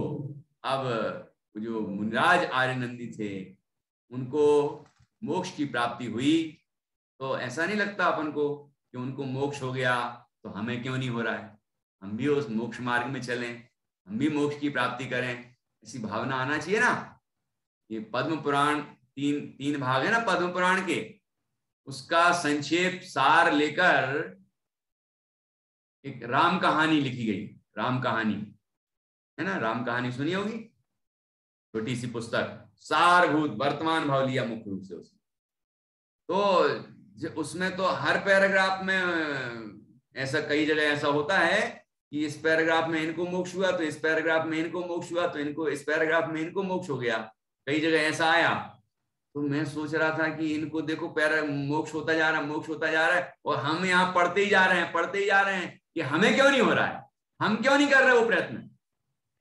अब जो मुनिराज आर्यनंदी थे उनको मोक्ष की प्राप्ति हुई। तो ऐसा नहीं लगता अपन को कि उनको मोक्ष हो गया तो हमें क्यों नहीं हो रहा है, हम भी उस मोक्ष मार्ग में चलें, हम भी मोक्ष की प्राप्ति करें, ऐसी भावना आना चाहिए ना। ये पद्म पुराण तीन भाग है ना पद्म पुराण के, उसका संक्षेप सार लेकर एक राम कहानी लिखी गई। राम कहानी है ना, राम कहानी सुनी होगी, छोटी सी पुस्तक, सारभूत वर्तमान भाव लिया मुख्य रूप से उसमें। तो उसमें तो हर पैराग्राफ में ऐसा, कई जगह ऐसा होता है कि इस पैराग्राफ में इनको मोक्ष हुआ तो इस पैराग्राफ में इनको मोक्ष हुआ, तो इनको इस पैराग्राफ में इनको मोक्ष हो गया, कई जगह ऐसा आया। तो मैं सोच रहा था कि इनको देखो मोक्ष होता जा रहा है, मोक्ष होता जा रहा है, और हम यहाँ पढ़ते ही जा रहे हैं, पढ़ते ही जा रहे हैं कि हमें क्यों नहीं हो रहा है, हम क्यों नहीं कर रहे वो प्रयत्न।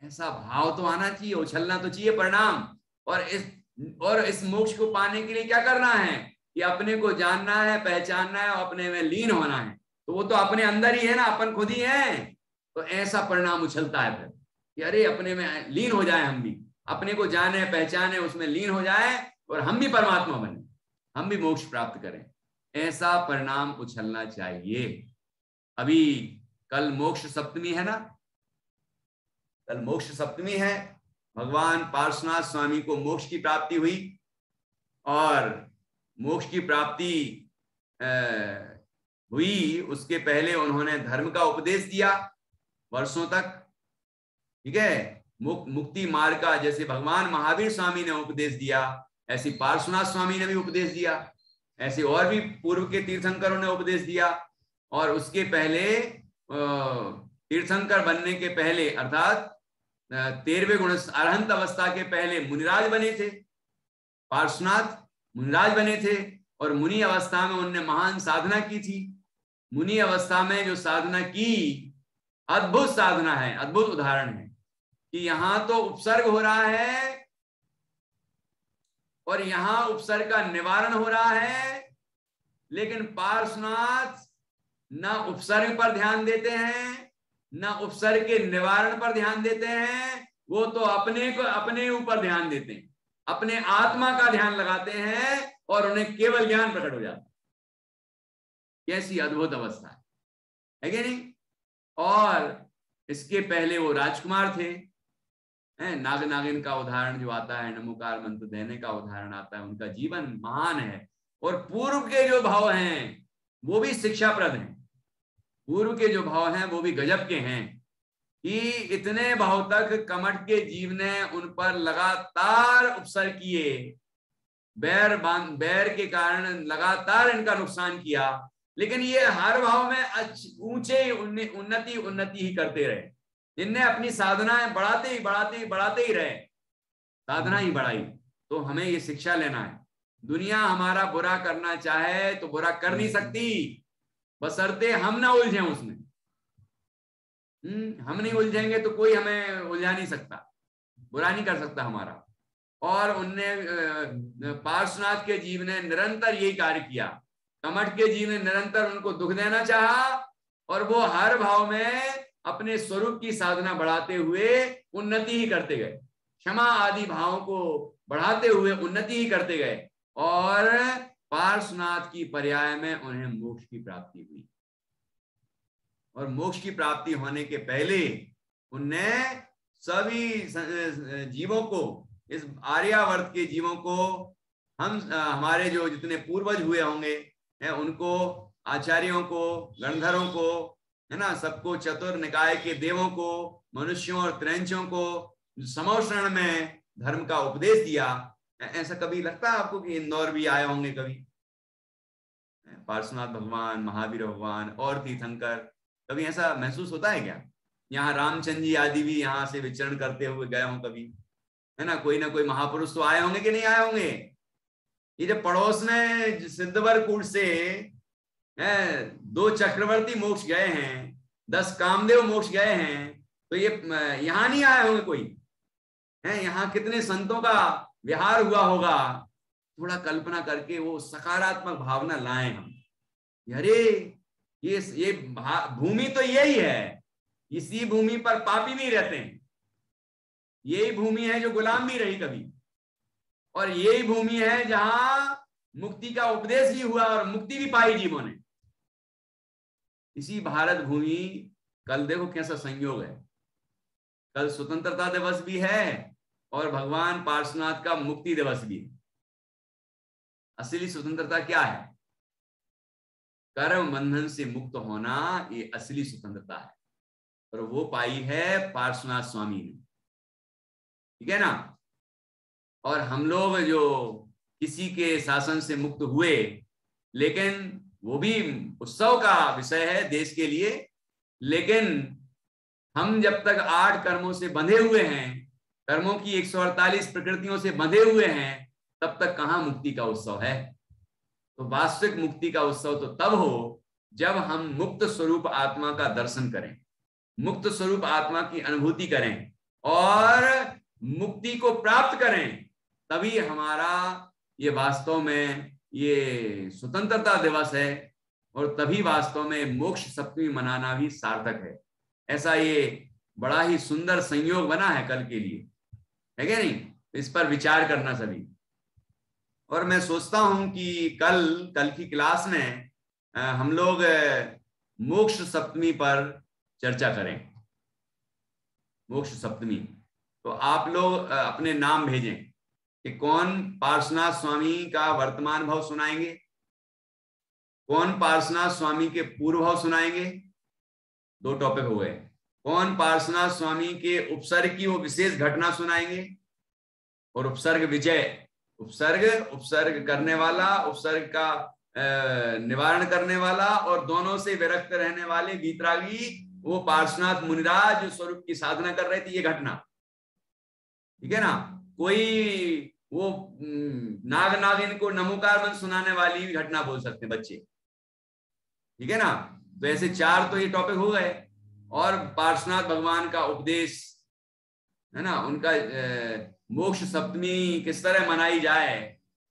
ऐसा भाव तो आना चाहिए, उछलना तो चाहिए परिणाम। और इस मोक्ष को पाने के लिए क्या करना है कि अपने को जानना है, पहचानना है और अपने में लीन होना है। तो वो तो अपने अंदर ही है ना, अपन खुद ही हैं। तो ऐसा परिणाम उछलता है फिर कि अरे अपने में लीन हो जाए, हम भी अपने को जाने पहचाने, उसमें लीन हो जाए और हम भी परमात्मा बने, हम भी मोक्ष प्राप्त करें। ऐसा परिणाम उछलना चाहिए। अभी कल मोक्ष सप्तमी है ना, कल मोक्ष सप्तमी है। भगवान पार्श्वनाथ स्वामी को मोक्ष की प्राप्ति हुई और मोक्ष की प्राप्ति हुई, उसके पहले उन्होंने धर्म का उपदेश दिया वर्षों तक, ठीक है। मुक्ति मार्ग का जैसे भगवान महावीर स्वामी ने उपदेश दिया, ऐसे पार्श्वनाथ स्वामी ने भी उपदेश दिया, ऐसे और भी पूर्व के तीर्थंकरों ने उपदेश दिया। और उसके पहले तीर्थंकर बनने के पहले, अर्थात 13वें गुण अरहंत अवस्था के पहले मुनिराज बने थे, पार्श्वनाथ मुनिराज बने थे। और मुनि अवस्था में उन्होंने महान साधना की थी। मुनि अवस्था में जो साधना की, अद्भुत साधना है, अद्भुत उदाहरण है कि यहां तो उपसर्ग हो रहा है और यहां उपसर्ग का निवारण हो रहा है, लेकिन पार्श्वनाथ ना उपसर्ग पर ध्यान देते हैं, ना उपसर्ग के निवारण पर ध्यान देते हैं। वो तो अपने ऊपर ध्यान देते हैं, अपने आत्मा का ध्यान लगाते हैं और उन्हें केवल ज्ञान प्रकट हो जाता है। कैसी अद्भुत अवस्था है कि नहीं। और इसके पहले वो राजकुमार थे। नाग नागिन का उदाहरण जो आता है, नमोकार मंत्र देने का उदाहरण आता है, उनका जीवन महान है। और पूर्व के जो भाव हैं वो भी शिक्षाप्रद हैं। पूर्व के जो भाव हैं वो भी गजब के हैं कि इतने भाव तक कमठ के जीव ने उन पर लगातार उपसर किए, बैर के कारण लगातार इनका नुकसान किया, लेकिन ये हर भाव में ऊंचे उन्नति ही करते रहे। इनने अपनी साधनाएं बढ़ाते ही रहे, साधना ही बढ़ाई। तो हमें ये शिक्षा लेना है, दुनिया हमारा बुरा करना चाहे तो बुरा कर नहीं सकती, बशर्ते हम ना उलझें उसमें। हम नहीं उलझेंगे तो कोई हमें उलझा नहीं सकता, बुरा नहीं कर सकता हमारा। और उनने पार्श्वनाथ के जीव ने निरंतर यही कार्य किया। कमठ के जीव ने निरंतर उनको दुख देना चाहा और वो हर भाव में अपने स्वरूप की साधना बढ़ाते हुए उन्नति ही करते गए, क्षमा आदि भावों को बढ़ाते हुए उन्नति ही करते गए। और पार्श्वनाथ की पर्याय में उन्हें मोक्ष की प्राप्ति हुई। और मोक्ष की प्राप्ति होने के पहले उनने सभी जीवों को, इस आर्यावर्त के जीवों को, हमारे जो जितने पूर्वज हुए होंगे उनको, आचार्यों को, गणधरों को, है ना, सबको, चतुर निकाय के देवों को, मनुष्यों और त्रैंचों को समोषण में धर्म का उपदेश दिया। ऐसा कभी लगता है आपको कि इंदौर भी आए होंगे कभी पार्श्वनाथ भगवान, महावीर भगवान और तीर्थंकर, कभी ऐसा महसूस होता है क्या? यहाँ रामचंद्र जी आदि भी यहाँ से विचरण करते हुए गए हों कभी, है ना कोई महापुरुष तो आए होंगे कि नहीं आए होंगे? ये जब पड़ोस में सिद्धवरकूट से 2 चक्रवर्ती मोक्ष गए हैं, 10 कामदेव मोक्ष गए हैं, तो ये यहाँ नहीं आए होंगे कोई? यहाँ कितने संतों का विहार हुआ होगा। थोड़ा कल्पना करके वो सकारात्मक भावना लाएं हम। अरे ये भूमि तो यही है, इसी भूमि पर पापी भी रहते हैं, यही भूमि है जो गुलाम भी रही कभी, और यही भूमि है जहां मुक्ति का उपदेश भी हुआ और मुक्ति भी पाई जीवों ने। इसी भारत भूमि, कल देखो कैसा संयोग है, कल स्वतंत्रता दिवस भी है और भगवान पार्श्वनाथ का मुक्ति दिवस भी है। असली स्वतंत्रता क्या है? कर्म बंधन से मुक्त होना, ये असली स्वतंत्रता है, और वो पाई है पार्श्वनाथ स्वामी ने, ठीक है ना। और हम लोग जो किसी के शासन से मुक्त हुए, लेकिन वो भी उत्सव का विषय है देश के लिए, लेकिन हम जब तक 8 कर्मों से बंधे हुए हैं, कर्मों की 148 प्रकृतियों से बंधे हुए हैं, तब तक कहां मुक्ति का उत्सव है। तो वास्तविक मुक्ति का उत्सव तो तब हो जब हम मुक्त स्वरूप आत्मा का दर्शन करें, मुक्त स्वरूप आत्मा की अनुभूति करें और मुक्ति को प्राप्त करें। तभी हमारा ये वास्तव में ये स्वतंत्रता दिवस है, और तभी वास्तव में मोक्ष सप्तमी मनाना भी सार्थक है। ऐसा ये बड़ा ही सुंदर संयोग बना है कल के लिए, है क्या नहीं? इस पर विचार करना सभी। और मैं सोचता हूं कि कल की क्लास में हम लोग मोक्ष सप्तमी पर चर्चा करें। मोक्ष सप्तमी, तो आप लोग अपने नाम भेजें कि कौन पार्श्वनाथ स्वामी का वर्तमान भाव सुनाएंगे, कौन पार्श्वनाथ स्वामी के पूर्व भाव सुनाएंगे। 2 टॉपिक हो गए। कौन पार्श्वनाथ स्वामी के उपसर्ग की वो विशेष घटना सुनाएंगे, और उपसर्ग विजय, उपसर्ग करने वाला, उपसर्ग का निवारण करने वाला, और दोनों से विरक्त रहने वाले वीतरागी वो पार्श्वनाथ मुनिराज जो स्वरूप की साधना कर रहे थे, ये घटना, ठीक है ना। कोई वो नाग नागिन को नमोकार मंत्र सुनाने वाली भी घटना बोल सकते हैं बच्चे, ठीक है ना। तो ऐसे 4 तो ये टॉपिक हो गए। और पार्श्वनाथ भगवान का उपदेश, है ना, उनका मोक्ष सप्तमी किस तरह मनाई जाए,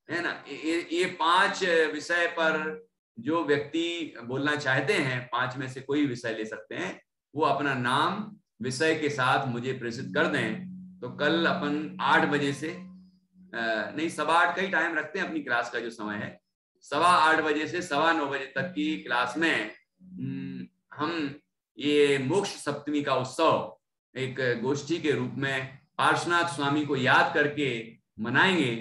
है ना, ये 5 विषय पर जो व्यक्ति बोलना चाहते हैं, 5 में से कोई विषय ले सकते हैं, वो अपना नाम विषय के साथ मुझे प्रेषित कर दें। तो कल अपन 8 बजे से नहीं 8:15 का ही टाइम रखते हैं अपनी क्लास का, जो समय है 8:15 बजे से 9:15 बजे तक की क्लास में हम ये मोक्ष सप्तमी का उत्सव एक गोष्ठी के रूप में पार्श्वनाथ स्वामी को याद करके मनाएंगे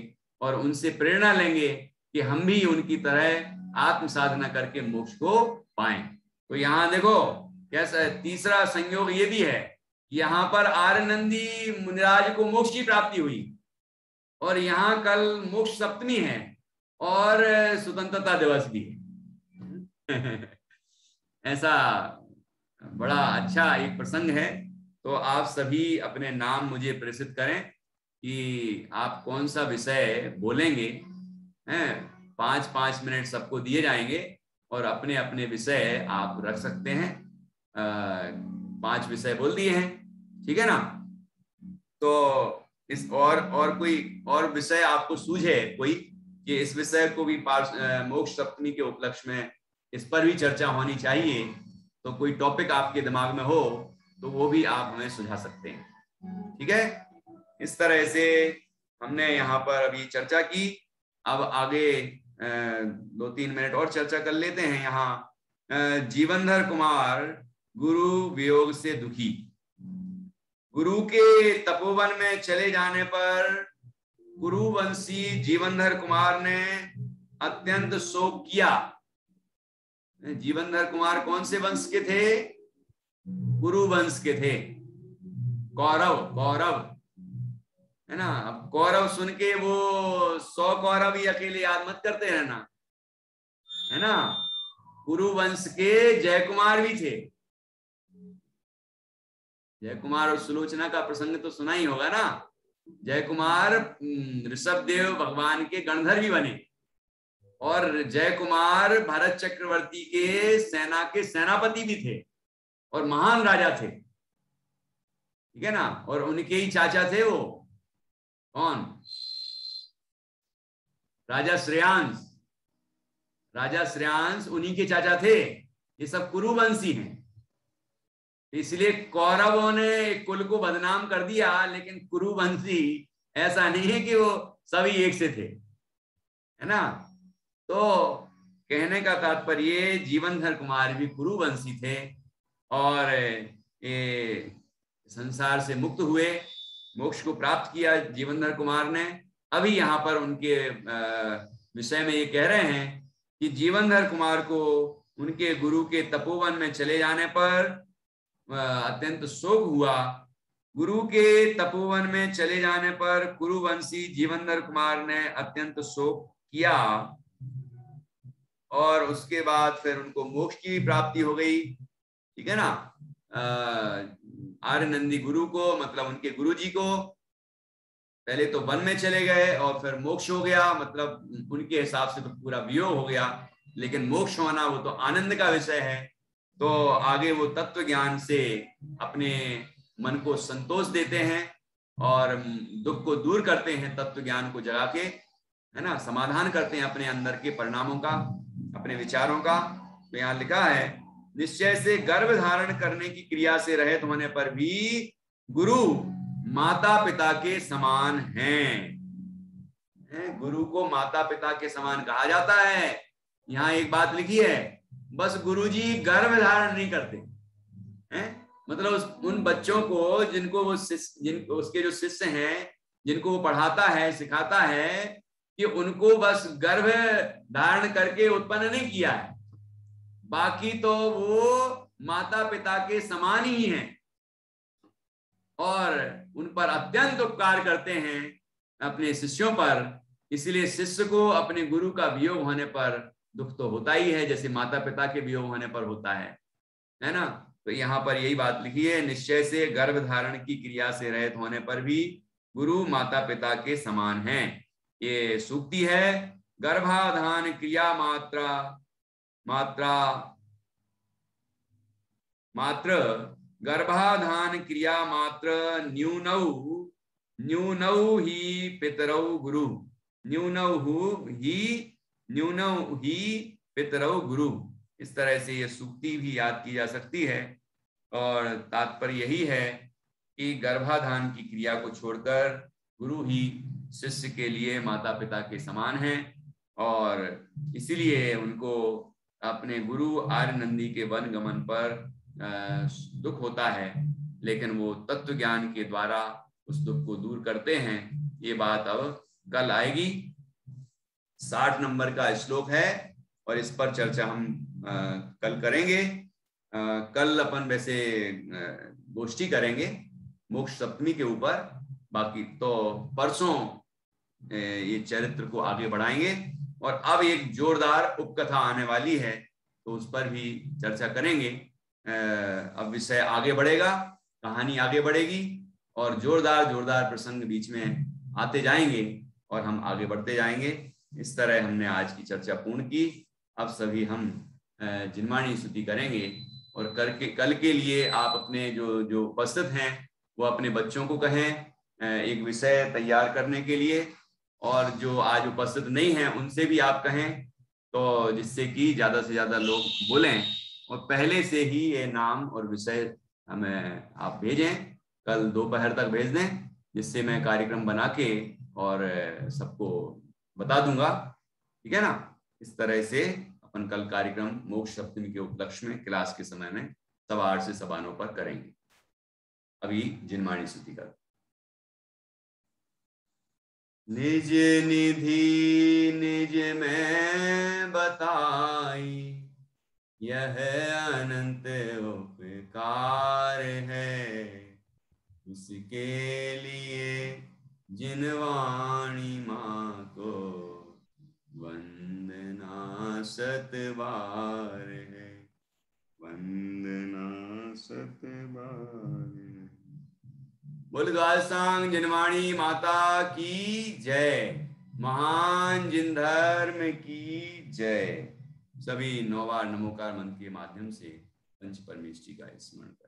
और उनसे प्रेरणा लेंगे कि हम भी उनकी तरह आत्म साधना करके मोक्ष को पाएं। तो यहाँ देखो कैसा तीसरा संयोग ये भी है, यहाँ पर आर्यनंदी मुनिराज को मोक्ष की प्राप्ति हुई और यहाँ कल मोक्ष सप्तमी है और स्वतंत्रता दिवस भी है। ऐसा बड़ा अच्छा एक प्रसंग है। तो आप सभी अपने नाम मुझे प्रेषित करें कि आप कौन सा विषय बोलेंगे। 5-5 मिनट सबको दिए जाएंगे और अपने अपने विषय आप रख सकते हैं। 5 विषय बोल दिए हैं, ठीक है ना। तो इस और कोई और विषय आपको सूझे कोई कि इस विषय को भी मोक्ष सप्तमी के उपलक्ष्य में इस पर भी चर्चा होनी चाहिए, तो कोई टॉपिक आपके दिमाग में हो तो वो भी आप हमें सुझा सकते हैं, ठीक है। इस तरह से हमने यहाँ पर अभी चर्चा की। अब आगे 2-3 मिनट और चर्चा कर लेते हैं। यहाँ जीवनधर कुमार गुरु वियोग से दुखी। गुरु के तपोवन में चले जाने पर गुरुवंशी जीवनधर कुमार ने अत्यंत शोक किया। जीवनधर कुमार कौन से वंश के थे? गुरु वंश के थे। कौरव है ना। अब कौरव सुन के वो 100 कौरव ही अकेले याद मत करते रहना, है ना। गुरु वंश के जयकुमार भी थे। जयकुमार और सुलोचना का प्रसंग तो सुना ही होगा ना। जयकुमार ऋषभदेव भगवान के गणधर भी बने और जयकुमार भरत चक्रवर्ती के सेना के सेनापति भी थे और महान राजा थे, ठीक है ना। और उनके ही चाचा थे वो कौन? राजा श्रेयांश उन्हीं के चाचा थे। ये सब कुरुवंशी हैं, इसलिए कौरवों ने कुल को बदनाम कर दिया, लेकिन कुरुवंशी ऐसा नहीं है कि वो सभी एक से थे, है ना। तो कहने का तात्पर्य जीवनधर कुमार भी कुरुवंशी थे और ये संसार से मुक्त हुए, मोक्ष को प्राप्त किया जीवनधर कुमार ने। अभी यहाँ पर उनके विषय में ये कह रहे हैं कि जीवनधर कुमार को उनके गुरु के तपोवन में चले जाने पर अत्यंत शोक हुआ। गुरु के तपोवन में चले जाने पर कुरुवंशी जीवनधर कुमार ने अत्यंत शोक किया और उसके बाद फिर उनको मोक्ष की प्राप्ति हो गई, ठीक है ना। आर्यनंदी गुरु को, मतलब उनके गुरु जी को, पहले तो वन में चले गए और फिर मोक्ष हो गया, मतलब उनके हिसाब से तो पूरा वियोग हो गया, लेकिन मोक्ष होना वो तो आनंद का विषय है। तो आगे वो तत्व ज्ञान से अपने मन को संतोष देते हैं और दुख को दूर करते हैं, तत्व ज्ञान को जगा के, है ना, समाधान करते हैं अपने अंदर के परिणामों का, अपने विचारों का। तो यहाँ लिखा है, निश्चय से गर्भ धारण करने की क्रिया से रहित होने पर भी गुरु माता पिता के समान हैं। गुरु को माता पिता के समान कहा जाता है। यहाँ एक बात लिखी है, बस गुरुजी गर्भ धारण नहीं करते हैं, मतलब उन बच्चों को जिनको वो उसके जो शिष्य हैं, जिनको वो पढ़ाता है, सिखाता है, कि उनको बस गर्भ धारण करके उत्पन्न नहीं किया है, बाकी तो वो माता पिता के समान ही हैं और उन पर अत्यंत उपकार करते हैं अपने शिष्यों पर। इसलिए शिष्य को अपने गुरु का वियोग होने पर दुख तो होता ही है, जैसे माता पिता के वियोग होने पर होता है ना। तो यहाँ पर यही बात लिखी है, निश्चय से गर्भ धारण की क्रिया से रहित होने पर भी गुरु माता पिता के समान हैं। ये सूक्ति है। गर्भाधान क्रिया मात्र गर्भाधान क्रिया मात्र न्यूनौ ही पितरौ गुरु, न्यूनौ ही पितरौ गुरु। इस तरह से ये सूक्ति भी याद की जा सकती है और तात्पर्य यही है कि गर्भाधान की क्रिया को छोड़कर गुरु ही शिष्य के लिए माता पिता के समान हैं और इसीलिए उनको अपने गुरु आर्यनंदी के वन गमन पर दुख होता है, लेकिन वो तत्व ज्ञान के द्वारा उस दुख को दूर करते हैं। ये बात अब कल आएगी। 60 नंबर का श्लोक है और इस पर चर्चा हम कल करेंगे। कल अपन वैसे गोष्ठी करेंगे मोक्ष सप्तमी के ऊपर, बाकी तो परसों ये चरित्र को आगे बढ़ाएंगे। और अब एक जोरदार उपकथा आने वाली है, तो उस पर भी चर्चा करेंगे। अब विषय आगे बढ़ेगा, कहानी आगे बढ़ेगी और जोरदार जोरदार प्रसंग बीच में आते जाएंगे और हम आगे बढ़ते जाएंगे। इस तरह हमने आज की चर्चा पूर्ण की। अब सभी हम जिनवाणी स्तुति करेंगे और करके कल के लिए आप अपने जो जो उपस्थित हैं वो अपने बच्चों को कहें एक विषय तैयार करने के लिए, और जो आज उपस्थित नहीं हैं उनसे भी आप कहें, तो जिससे कि ज्यादा से ज्यादा लोग बोलें। और पहले से ही ये नाम और विषय हमें आप भेजें, कल दोपहर तक भेज दें, जिससे मैं कार्यक्रम बना के और सबको बता दूंगा। ठीक है ना? इस तरह से अपन कल कार्यक्रम मोक्ष सप्तमी के उपलक्ष्य में क्लास के समय में 8:15 से 9:15 पर करेंगे। अभी जिनवाणी स्तुति कर। निज निधि निज में बताई, यह अनंत उपकार है। इसके लिए जिनवाणी माँ को वंदना 7 बार है, वंदना 7 बार है। बोल द्वादशांग जिनवाणी माता की जय, महान जिन धर्म की जय। सभी 9 बार नमोकार मंत्र के माध्यम से पंच परमेष्टि का स्मरण करें।